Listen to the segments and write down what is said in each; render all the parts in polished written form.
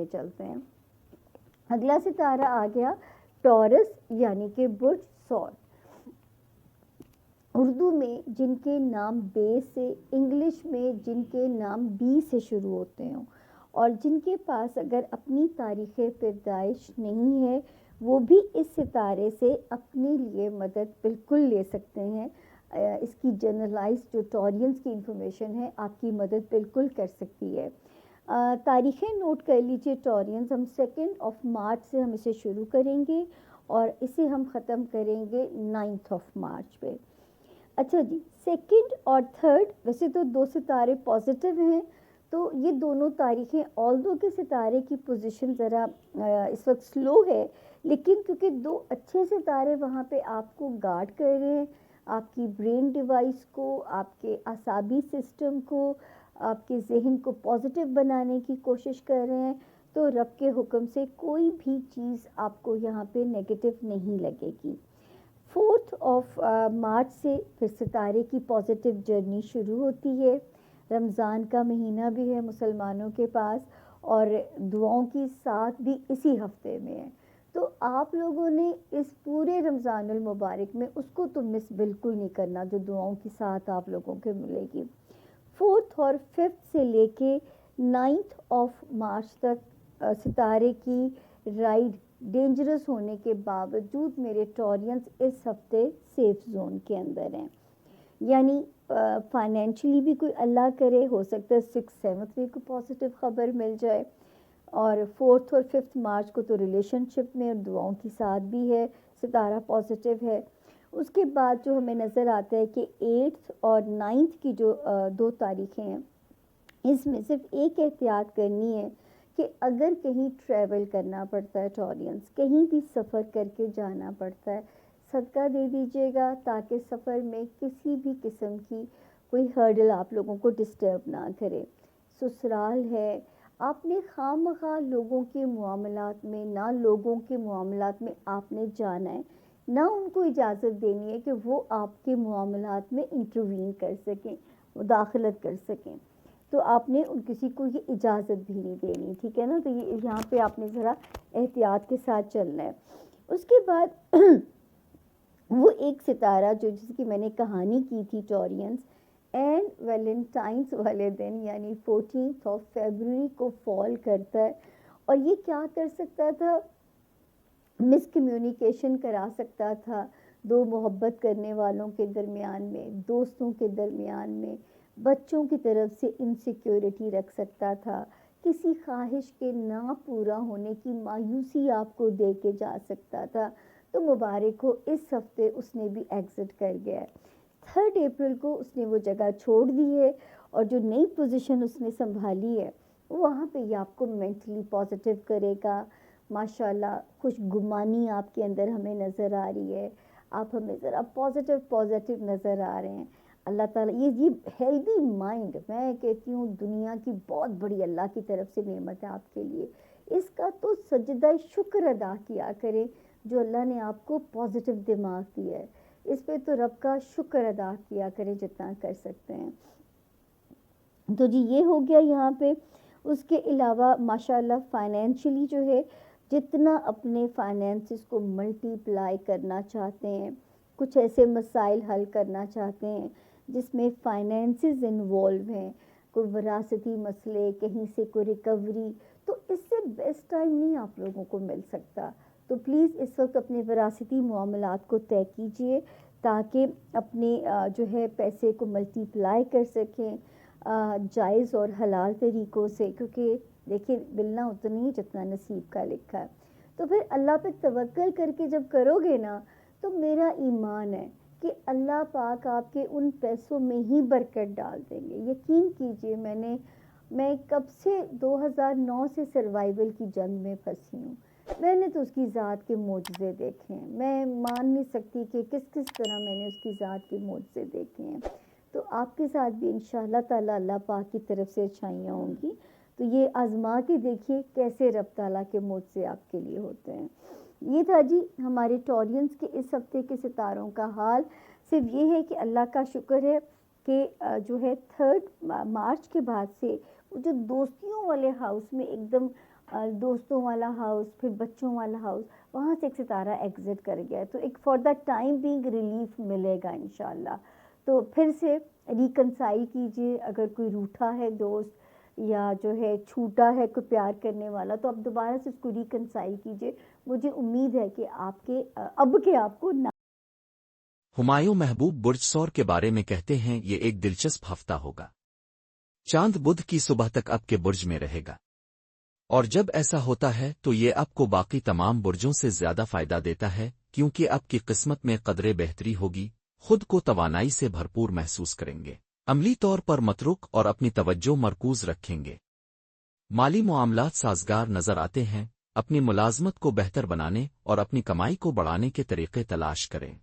آگے چلتے ہیں. اگلا ستارہ آ گیا ٹورس یعنی کہ برج سور. اردو میں جن کے نام بے سے، انگلش میں جن کے نام بی سے شروع ہوتے ہوں، اور جن کے پاس اگر اپنی تاریخ پیدائش نہیں ہے وہ بھی اس ستارے سے اپنے لیے مدد بالکل لے سکتے ہیں. اس کی جنرلائز جو ٹورینز کی انفارمیشن ہے آپ کی مدد بالکل کر سکتی ہے. تاریخیں نوٹ کر لیجئے ٹورینز. ہم 2 مارچ سے ہم اسے شروع کریں گے اور اسے ہم ختم کریں گے 9 مارچ پہ. اچھا جی، 2 اور 3 ویسے تو 2 ستارے پازیٹیو ہیں، تو یہ دونوں تاریخیں آلدو کے ستارے کی پوزیشن ذرا اس وقت سلو ہے، لیکن کیونکہ 2 اچھے ستارے وہاں پہ آپ کو گارڈ کر رہے ہیں، آپ کی برین ڈیوائس کو، آپ کے اعصابی سسٹم کو، آپ کے ذہن کو پازیٹیو بنانے کی کوشش کر رہے ہیں، تو رب کے حکم سے کوئی بھی چیز آپ کو یہاں پہ نیگیٹو نہیں لگے گی. 4 مارچ سے پھر ستارے کی پازیٹیو جرنی شروع ہوتی ہے. رمضان کا مہینہ بھی ہے مسلمانوں کے پاس، اور دعاؤں کی ساتھ بھی اسی ہفتے میں ہے، تو آپ لوگوں نے اس پورے رمضان المبارک میں اس کو تو مس بالکل نہیں کرنا جو دعاؤں کی ساتھ آپ لوگوں کے ملے گی. 4 اور 5 سے لے کے 9 مارچ تک ستارے کی رائڈ ڈینجرس ہونے کے باوجود میرے ٹورینز اس ہفتے سیف زون کے اندر ہیں. یعنی فائنینشلی بھی کوئی اللہ کرے ہو سکتا ہے 6-7 میں کوئی پازیٹیو خبر مل جائے، اور 4 اور 5 مارچ کو تو ریلیشن شپ میں اور دعاؤں کی ساتھ بھی ہے، ستارہ پازیٹیو ہے. اس کے بعد جو ہمیں نظر آتا ہے کہ 8 اور 9 کی جو 2 تاریخیں ہیں، اس میں صرف ایک احتیاط کرنی ہے کہ اگر کہیں ٹریول کرنا پڑتا ہے ٹورینز، کہیں بھی سفر کر کے جانا پڑتا ہے، صدقہ دے دیجیے گا تاکہ سفر میں کسی بھی قسم کی کوئی ہرڈل آپ لوگوں کو ڈسٹرب نہ کرے. سسرال ہے، آپ نے خواہ مخواہ لوگوں کے معاملات میں نہ لوگوں کے معاملات میں آپ نے جانا ہے، نہ ان کو اجازت دینی ہے کہ وہ آپ کے معاملات میں انٹروین کر سکیں، مداخلت کر سکیں، تو آپ نے ان کسی کو یہ اجازت بھی نہیں دینی، ٹھیک ہے نا. تو یہ یہاں پہ آپ نے ذرا احتیاط کے ساتھ چلنا ہے. اس کے بعد وہ ایک ستارہ جو جس کی میں نے کہانی کی تھی ٹورینز، اینڈ ویلنٹائنس والے دن یعنی 14 فیبروری کو فال کرتا ہے، اور یہ کیا کر سکتا تھا؟ مس کمیونیکیشن کرا سکتا تھا 2 محبت کرنے والوں کے درمیان میں، دوستوں کے درمیان میں، بچوں کی طرف سے انسیکیورٹی رکھ سکتا تھا، کسی خواہش کے نہ پورا ہونے کی مایوسی آپ کو دے کے جا سکتا تھا. تو مبارک ہو، اس ہفتے اس نے بھی ایگزٹ کر گیا ہے. 3 اپریل کو اس نے وہ جگہ چھوڑ دی ہے، اور جو نئی پوزیشن اس نے سنبھالی ہے وہاں پہ یہ آپ کو مینٹلی پازیٹیو کرے گا. ماشاءاللہ خوش گمانی آپ کے اندر ہمیں نظر آ رہی ہے، آپ ہمیں ذرا پازیٹیو نظر آ رہے ہیں. اللہ تعالیٰ یہ ہیلدی مائنڈ میں کہتی ہوں دنیا کی بہت بڑی اللہ کی طرف سے نعمت ہے آپ کے لیے. اس کا تو سجدہ شکر ادا کیا کریں جو اللہ نے آپ کو پازیٹیو دماغ دیا ہے، اس پہ تو رب کا شکر ادا کیا کریں جتنا کر سکتے ہیں. تو جی یہ ہو گیا یہاں پہ. اس کے علاوہ ماشاءاللہ فائنینشلی جو ہے جتنا اپنے فائنینسز کو ملٹی پلائی کرنا چاہتے ہیں، کچھ ایسے مسائل حل کرنا چاہتے ہیں جس میں فائنینسز انوالو ہیں، کوئی وراثتی مسئلے، کہیں سے کوئی ریکوری، تو اس سے بیسٹ ٹائم نہیں آپ لوگوں کو مل سکتا. تو پلیز اس وقت اپنے وراثتی معاملات کو طے کیجئے تاکہ اپنے جو ہے پیسے کو ملٹی پلائی کر سکیں جائز اور حلال طریقوں سے، کیونکہ دیکھیں ملنا اتنا ہی جتنا نصیب کا لکھا ہے. تو پھر اللہ پہ توکل کر کے جب کرو گے نا، تو میرا ایمان ہے کہ اللہ پاک آپ کے ان پیسوں میں ہی برکت ڈال دیں گے. یقین کیجئے میں کب سے 2009 سے سروائیول کی جنگ میں پھنسی ہوں، میں نے تو اس کی ذات کے معجزے دیکھے ہیں، میں مان نہیں سکتی کہ کس طرح میں نے اس کی ذات کے معجزے دیکھے ہیں. تو آپ کے ساتھ بھی انشاءاللہ تعالی اللہ پاک کی طرف سے اچھائیاں ہوں گی. تو یہ آزما کے دیکھیے کیسے رب تعالیٰ کے معجزے آپ کے لیے ہوتے ہیں. یہ تھا جی ہمارے ٹورینز کے اس ہفتے کے ستاروں کا حال. صرف یہ ہے کہ اللہ کا شکر ہے کہ جو ہے 3 مارچ کے بعد سے جو دوستیوں والے ہاؤس میں ایک دم دوستوں والا ہاؤس، پھر بچوں والا ہاؤس، وہاں سے ایک ستارہ ایگزٹ کر گیا، تو ایک for the time being relief ملے گا انشاءاللہ. تو پھر سے ریکنسائل کیجئے، اگر کوئی روٹھا ہے دوست یا جو ہے چھوٹا ہے کوئی پیار کرنے والا، تو آپ دوبارہ سے اس کو ریکنسائل کیجئے. مجھے امید ہے کہ آپ کے اب کے آپ کو ہمایوں محبوب برج سور کے بارے میں کہتے ہیں یہ ایک دلچسپ ہفتہ ہوگا. چاند بدھ کی صبح تک اب کے برج میں رہے گا، اور جب ایسا ہوتا ہے تو یہ اب کو باقی تمام برجوں سے زیادہ فائدہ دیتا ہے، کیونکہ اب کی قسمت میں قدرے بہتری ہوگی، خود کو توانائی سے بھرپور محسوس کریں گے، عملی طور پر متروک اور اپنی توجہ مرکوز رکھیں گے. مالی معاملات سازگار نظر آتے ہیں، اپنی ملازمت کو بہتر بنانے اور اپنی کمائی کو بڑھانے کے طریقے تلاش کریں.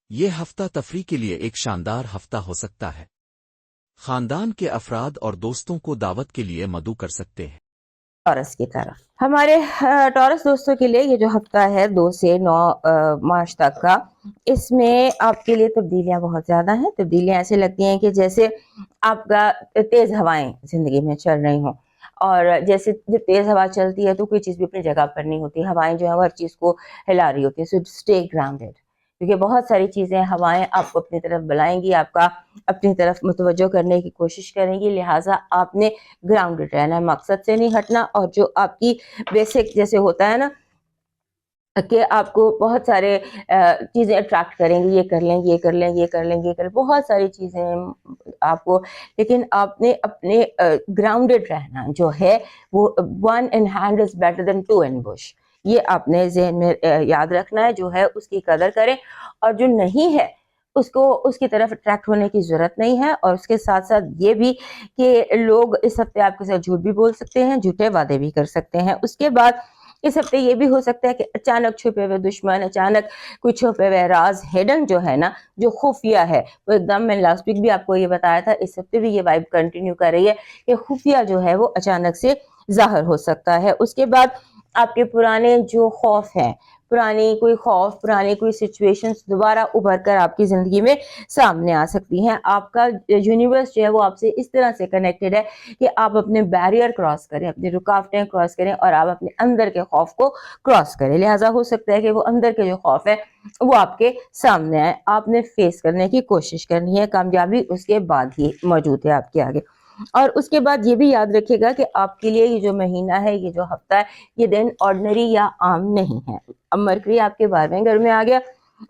یہ ہفتہ تفریح کے لیے ایک شاندار ہفتہ ہو سکتا ہے. خاندان کے افراد اور دوستوں کو دعوت کے لیے مدعو کر سکتے ہیں. ٹورس کی طرف ہمارے ٹورس دوستوں کے لیے یہ جو ہفتہ ہے 2 سے 9 مارچ تک کا، اس میں آپ کے لیے تبدیلیاں بہت زیادہ ہیں. تبدیلیاں ایسے لگتی ہیں کہ جیسے آپ کا تیز ہوائیں زندگی میں چل رہی ہوں، اور جیسے جب تیز ہوا چلتی ہے تو کوئی چیز بھی اپنی جگہ پر نہیں ہوتی، ہوائیں جو ہے وہ ہر چیز کو ہلا رہی ہوتی ہیں. سو اسٹے گراؤنڈیڈ، کیونکہ بہت ساری چیزیں ہوائیں آپ کو اپنی طرف بلائیں گی، آپ کا اپنی طرف متوجہ کرنے کی کوشش کریں گی، لہٰذا آپ نے گراؤنڈڈ رہنا ہے، مقصد سے نہیں ہٹنا. اور جو آپ کی بیسک جیسے ہوتا ہے نا کہ آپ کو بہت سارے چیزیں اٹریکٹ کریں گی، یہ کر لیں گے، یہ کر لیں گے، یہ کر لیں گے، یہ کر بہت ساری چیزیں آپ کو، لیکن آپ نے اپنے گراؤنڈڈ رہنا جو ہے وہ 1 in hand is better than 2 in bush. یہ آپ نے ذہن میں یاد رکھنا ہے. جو ہے اس کی قدر کریں، اور جو نہیں ہے اس کو اس کی طرف اٹریکٹ ہونے کی ضرورت نہیں ہے. اور اس کے ساتھ ساتھ یہ بھی کہ لوگ اس ہفتے آپ کے ساتھ جھوٹ بھی بول سکتے ہیں، جھوٹے وعدے بھی کر سکتے ہیں. اس کے بعد اس ہفتے یہ بھی ہو سکتا ہے کہ اچانک چھپے ہوئے دشمن، اچانک کوئی چھپے ہوئے راز، ہیڈن جو ہے نا، جو خفیہ ہے وہ ایک دم، میں لاسٹ ویک بھی آپ کو یہ بتایا تھا، اس ہفتے بھی یہ وائب کنٹینیو کر رہی ہے کہ خفیہ جو ہے وہ اچانک سے ظاہر ہو سکتا ہے. اس کے بعد آپ کے پرانے جو خوف ہیں، پرانی کوئی خوف، پرانی کوئی سچویشنز دوبارہ ابھر کر آپ کی زندگی میں سامنے آ سکتی ہیں. آپ کا یونیورس جو ہے وہ آپ سے اس طرح سے کنیکٹڈ ہے کہ آپ اپنے بیریئر کراس کریں، اپنی رکاوٹیں کراس کریں، اور آپ اپنے اندر کے خوف کو کراس کریں. لہٰذا ہو سکتا ہے کہ وہ اندر کے جو خوف ہے وہ آپ کے سامنے آئے، آپ نے فیس کرنے کی کوشش کرنی ہے. کامیابی اس کے بعد ہی موجود ہے آپ کے آگے. اور اس کے بعد یہ بھی یاد رکھیے گا کہ آپ کے لیے یہ جو مہینہ ہے، یہ جو ہفتہ ہے، یہ دن آرڈنری یا عام نہیں ہے. اب مرکری آپ کے 12ویں گھر میں آ گیا،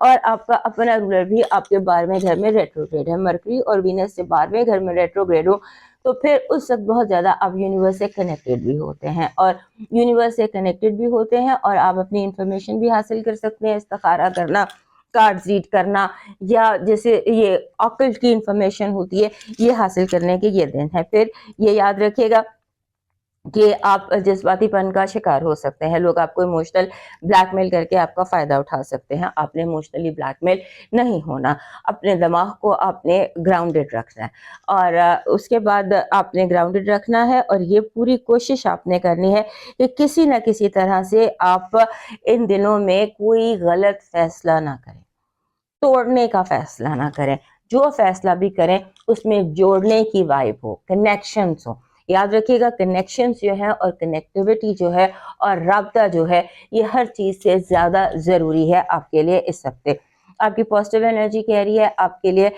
اور آپ کا اپنا رولر بھی آپ کے 12ویں گھر میں ریٹروگریڈ ہے. مرکری اور وینس سے 12ویں گھر میں ریٹروگریڈ ہو تو پھر اس وقت بہت زیادہ آپ یونیورس سے کنیکٹڈ بھی ہوتے ہیں، اور یونیورس سے کنیکٹڈ بھی ہوتے ہیں، اور آپ اپنی انفارمیشن بھی حاصل کر سکتے ہیں. استخارہ کرنا، کارڈ ریڈ کرنا، یا جیسے یہ آکلٹ کی انفارمیشن ہوتی ہے، یہ حاصل کرنے کے یہ دن ہے. پھر یہ یاد رکھیے گا کہ آپ جذباتی پن کا شکار ہو سکتے ہیں. لوگ آپ کو ایموشنل بلیک میل کر کے آپ کا فائدہ اٹھا سکتے ہیں. آپ نے ایموشنلی بلیک میل نہیں ہونا، اپنے دماغ کو آپ نے گراؤنڈڈ رکھنا ہے. اور اس کے بعد آپ نے گراؤنڈڈ رکھنا ہے، اور یہ پوری کوشش آپ نے کرنی ہے کہ کسی نہ کسی طرح سے آپ ان دنوں میں کوئی غلط فیصلہ نہ کریں، توڑنے کا فیصلہ نہ کریں. جو فیصلہ بھی کریں اس میں جوڑنے کی وائب ہو، کنیکشنز ہو. یاد رکھیے گا کنیکشنز جو ہے اور کنیکٹیوٹی جو ہے اور رابطہ جو ہے، یہ ہر چیز سے زیادہ ضروری ہے آپ کے لیے اس ہفتے. آپ کی پازیٹیو انرجی کہہ رہی ہے آپ کے لیے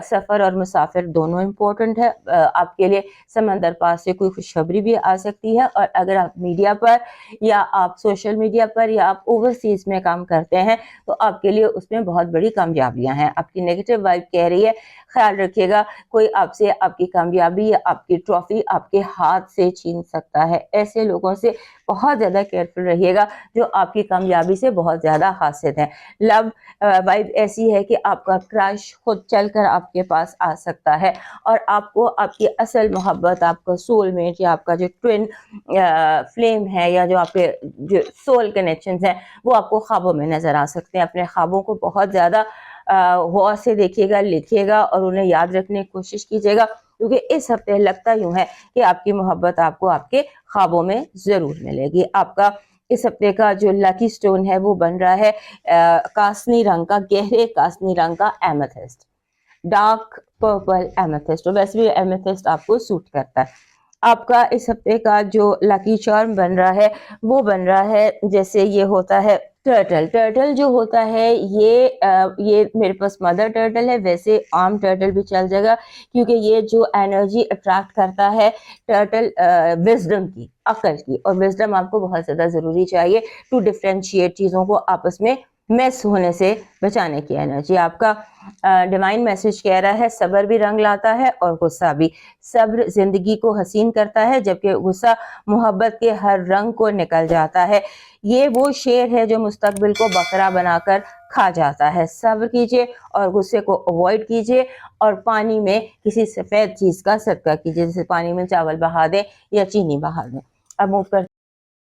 سفر اور مسافر دونوں امپورٹنٹ ہے. آپ کے لیے سمندر پار سے کوئی خوشخبری بھی آ سکتی ہے، اور اگر آپ میڈیا پر یا آپ سوشل میڈیا پر یا آپ اوورسیز میں کام کرتے ہیں تو آپ کے لیے اس میں بہت بڑی کامیابیاں ہیں. آپ کی نیگیٹو وائب کہہ رہی ہے خیال رکھیے گا کوئی آپ سے آپ کی کامیابی یا آپ کی ٹرافی آپ کے ہاتھ سے چھین سکتا ہے. ایسے لوگوں سے بہت زیادہ کیئرفل رہیے گا جو آپ کی کامیابی سے بہت زیادہ حاسد ہیں. لو وائب ایسی ہے کہ آپ کا کرش خود چل کر آپ کے پاس آ سکتا ہے، اور آپ کو آپ کی اصل محبت، آپ کا سول میٹ یا آپ کا جو ٹوین فلیم ہے، یا جو آپ کے جو سول کنیکشنز ہیں، وہ آپ کو خوابوں میں نظر آ سکتے ہیں. اپنے خوابوں کو بہت زیادہ غور سے دیکھیے گا، لکھیے گا، اور انہیں یاد رکھنے کی کوشش کیجیے گا، کیونکہ اس ہفتے لگتا یوں ہے کہ آپ کی محبت آپ کو آپ کے خوابوں میں ضرور ملے گی. آپ کا اس ہفتے کا جو لکی سٹون ہے وہ بن رہا ہے کاسنی رنگ کا، گہرے کاسنی رنگ کا ایمیتھسٹ، ڈارک پرپل ایمیتھسٹ. اور ویسے بھی ایمیتھسٹ آپ کو سوٹ کرتا ہے. آپ کا اس ہفتے کا جو لکی چارم بن رہا ہے وہ بن رہا ہے جیسے یہ ہوتا ہے ٹرٹل جو ہوتا ہے یہ میرے پاس مدر ٹرٹل ہے، ویسے عام ٹرٹل بھی چل جائے گا کیونکہ یہ جو انرجی اٹریکٹ کرتا ہے ٹرٹل وزڈم کی، عقل کی، اور وزڈم آپ کو بہت زیادہ ضروری چاہیے ٹو ڈفرینشیٹ چیزوں کو آپس میں میس ہونے سے بچانے کی انرجی آپ کا۔ ڈیوائن میسج کہہ رہا ہے صبر بھی رنگ لاتا ہے اور غصہ بھی۔ صبر زندگی کو حسین کرتا ہے جبکہ غصہ محبت کے ہر رنگ کو نکل جاتا ہے۔ یہ وہ شیر ہے جو مستقبل کو بکرا بنا کر کھا جاتا ہے۔ صبر کیجئے اور غصے کو اوائڈ کیجئے اور پانی میں کسی سفید چیز کا صدقہ کیجئے، جیسے پانی میں چاول بہا دیں یا چینی بہا دیں۔ اب موو کر